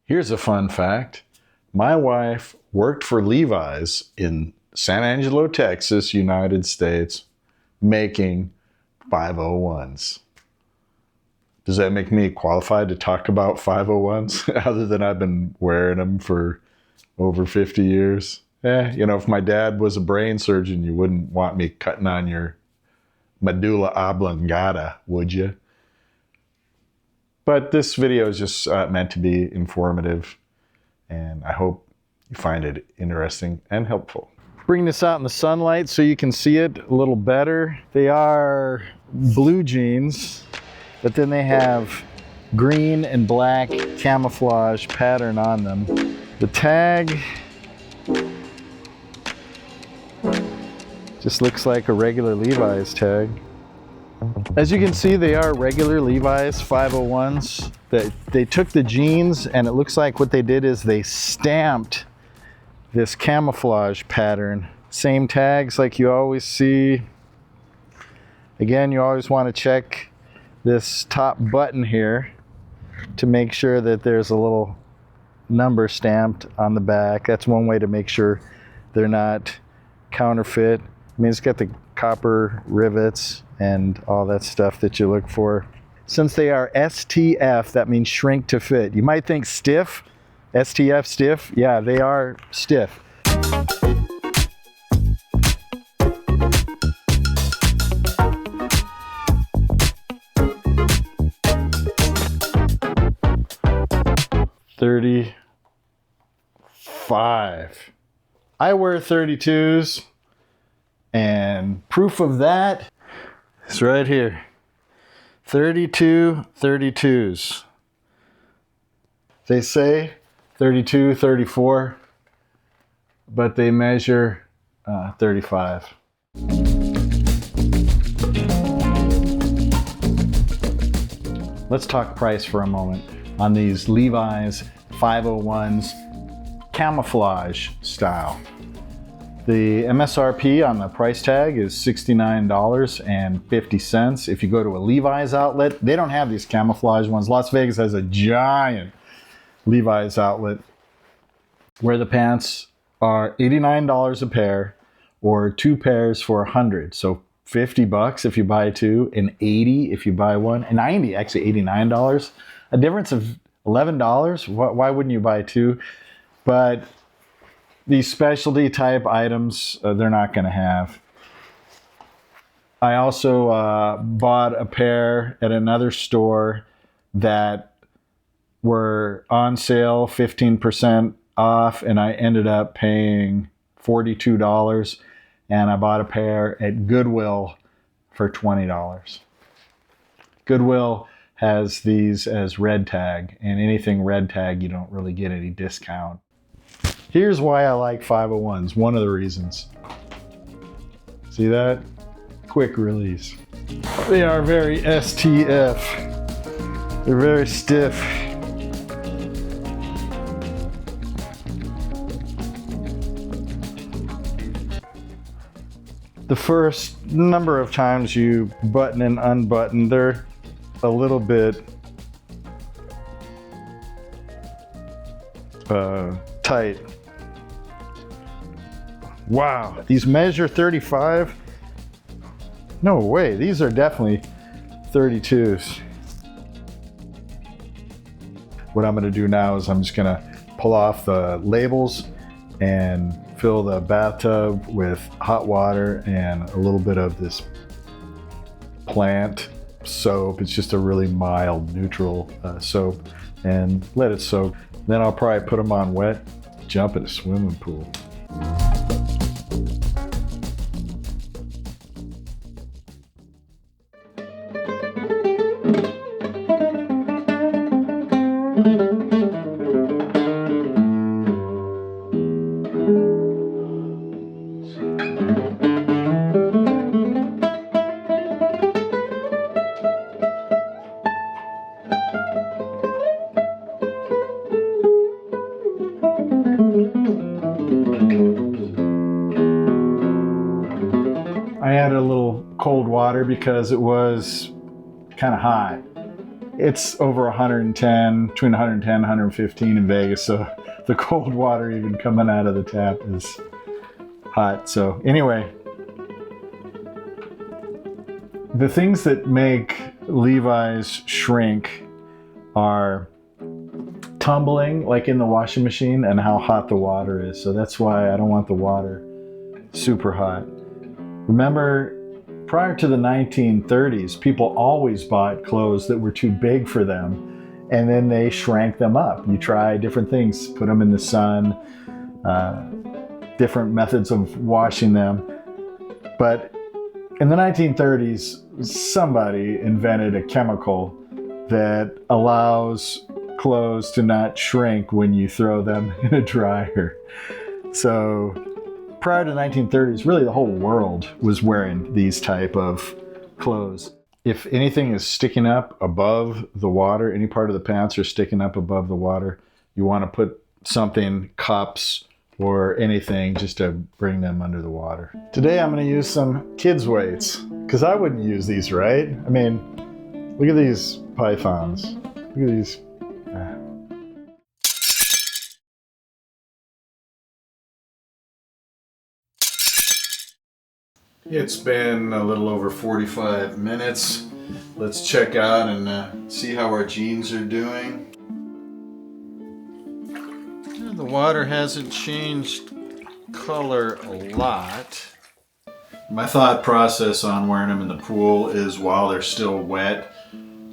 Here's a fun fact. My wife worked for Levi's in San Angelo, Texas, United States, making 501s. Does that make me qualified to talk about 501s other than I've been wearing them for over 50 years? You know, if my dad was a brain surgeon, you wouldn't want me cutting on your medulla oblongata, would you? But this video is just meant to be informative, and I hope you find it interesting and helpful. Bring this out in the sunlight so you can see it a little better. They are blue jeans, but then they have green and black camouflage pattern on them. The tag just looks like a regular Levi's tag. As you can see, they are regular Levi's 501s. They took the jeans, and it looks like what they did is they stamped this camouflage pattern. Same tags like you always see. Again, you always want to check this top button here to make sure that there's a little number stamped on the back. That's one way to make sure they're not counterfeit. I mean, it's got the copper rivets and all that stuff that you look for. Since they are STF, that means shrink to fit. You might think stiff, STF stiff. Yeah, they are stiff. $35. I wear 32s, and proof of that is right here. 32 32s. They say 32, 34, but they measure 35. Let's talk price for a moment on these Levi's 501s camouflage style. The MSRP on the price tag is $69.50. If you go to a Levi's outlet, they don't have these camouflage ones. Las Vegas has a giant Levi's outlet where the pants are $89 a pair or 2 pairs for $100. So $50 if you buy 2 and $80 if you buy 1, and $90, actually $89. A difference of $11. Why wouldn't you buy 2? But these specialty type items, they're not going to have. I also bought a pair at another store that were on sale, 15% off, and I ended up paying $42. And I bought a pair at Goodwill for $20. Goodwill has these as red tag, and anything red tag, you don't really get any discount. Here's why I like 501s, one of the reasons. See that? Quick release. They are very STF. They're very stiff. The first number of times you button and unbutton, they're a little bit tight. Wow, these measure 35? No way, these are definitely 32s. What I'm gonna do now is I'm just gonna pull off the labels and fill the bathtub with hot water and a little bit of this plant soap. It's just a really mild, neutral soap, and let it soak. Then I'll probably put them on wet, jump in a swimming pool. I added a little cold water because it was kind of hot. it's over 110, between 110 and 115 in Vegas. So the cold water even coming out of the tap is hot. So anyway, the things that make Levi's shrink are tumbling, like in the washing machine, and how hot the water is. So that's why I don't want the water super hot. Remember, prior to the 1930s, people always bought clothes that were too big for them, and then they shrank them up. You try different things, put them in the sun, different methods of washing them. But in the 1930s, somebody invented a chemical that allows clothes to not shrink when you throw them in a dryer. So prior to the 1930s, really the whole world was wearing these type of clothes. If anything is sticking up above the water, any part of the pants are sticking up above the water, you want to put something, cups or anything, just to bring them under the water. Today I'm going to use some kids' weights, because I wouldn't use these, right? I mean, look at these pythons. Look at these. It's been a little over 45 minutes. Let's check out and see how our jeans are doing. The water hasn't changed color a lot. My thought process on wearing them in the pool is while they're still wet,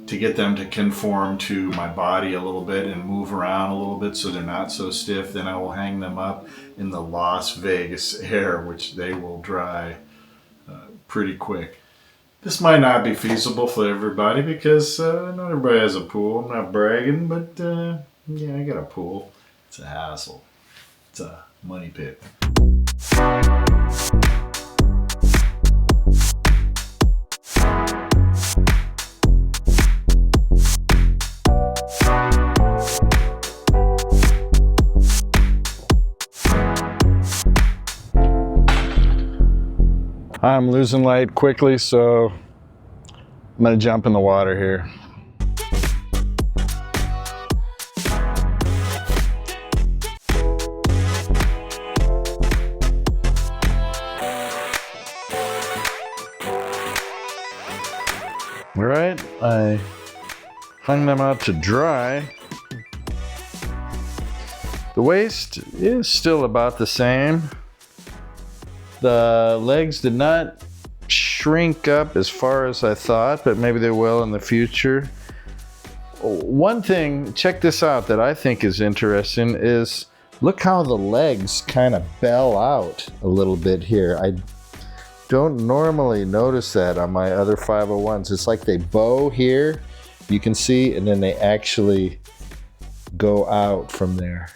to get them to conform to my body a little bit and move around a little bit so they're not so stiff. Then I will hang them up in the Las Vegas air, which they will dry pretty quick. This might not be feasible for everybody because not everybody has a pool. I'm not bragging, but yeah, I got a pool. It's a hassle. It's a money pit. I'm losing light quickly, so I'm gonna jump in the water here. All right, I hung them out to dry. The waist is still about the same. The legs did not shrink up as far as I thought, but maybe they will in the future. One thing, check this out, that I think is interesting is look how the legs kind of bell out a little bit here. I don't normally notice that on my other 501s. It's like they bow here, you can see, and then they actually go out from there.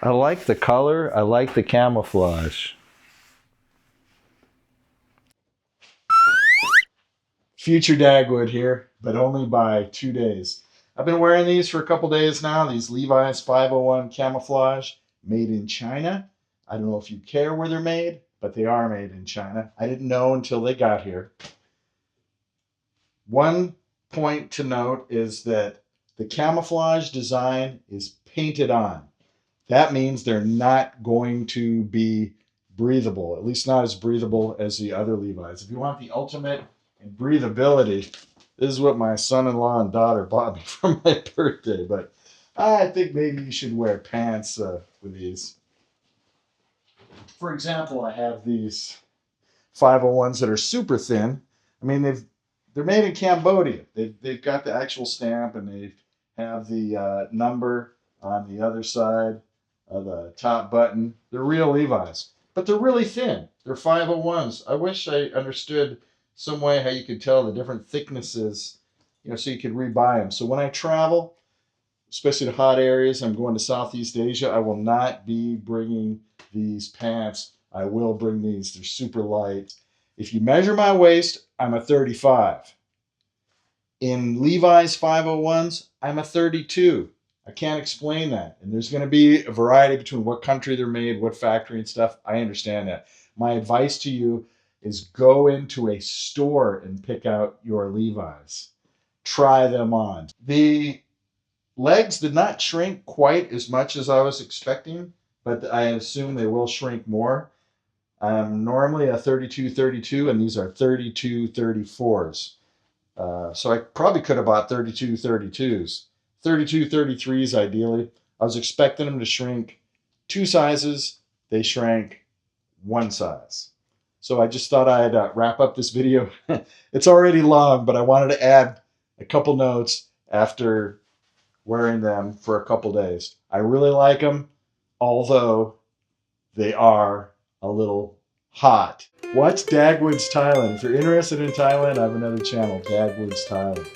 I like the color, I like the camouflage. Future Dagwood here, but only by 2 days. I've been wearing these for a couple days now, these Levi's 501 Camouflage, made in China. I don't know if you care where they're made, but they are made in China. I didn't know until they got here. One point to note is that the camouflage design is painted on. That means they're not going to be breathable, at least not as breathable as the other Levi's. If you want the ultimate in breathability, this is what my son-in-law and daughter bought me for my birthday. But I think maybe you should wear pants with these. For example, I have these 501s that are super thin. I mean, they're made in Cambodia. They've got the actual stamp, and they have the number on the other side of the top button. They're real Levi's, but they're really thin. They're 501s. I wish I understood some way how you could tell the different thicknesses, you know, so you could rebuy them. So when I travel, especially to hot areas, I'm going to Southeast Asia, I will not be bringing these pants. I will bring these. They're super light. If you measure my waist, I'm a 35. In Levi's 501s, I'm a 32. I can't explain that. And there's going to be a variety between what country they're made, what factory and stuff. I understand that. My advice to you is go into a store and pick out your Levi's. Try them on. The legs did not shrink quite as much as I was expecting, but I assume they will shrink more. I'm normally a 32-32, and these are 32-34s. So I probably could have bought 32-32s. 32-33s ideally. I was expecting them to shrink 2 sizes. They shrank 1 size. So I just thought I'd wrap up this video. It's already long, but I wanted to add a couple notes after wearing them for a couple days. I really like them, although they are a little hot. Watch Dagwood's Thailand. If you're interested in Thailand, I have another channel, Dagwood's Thailand.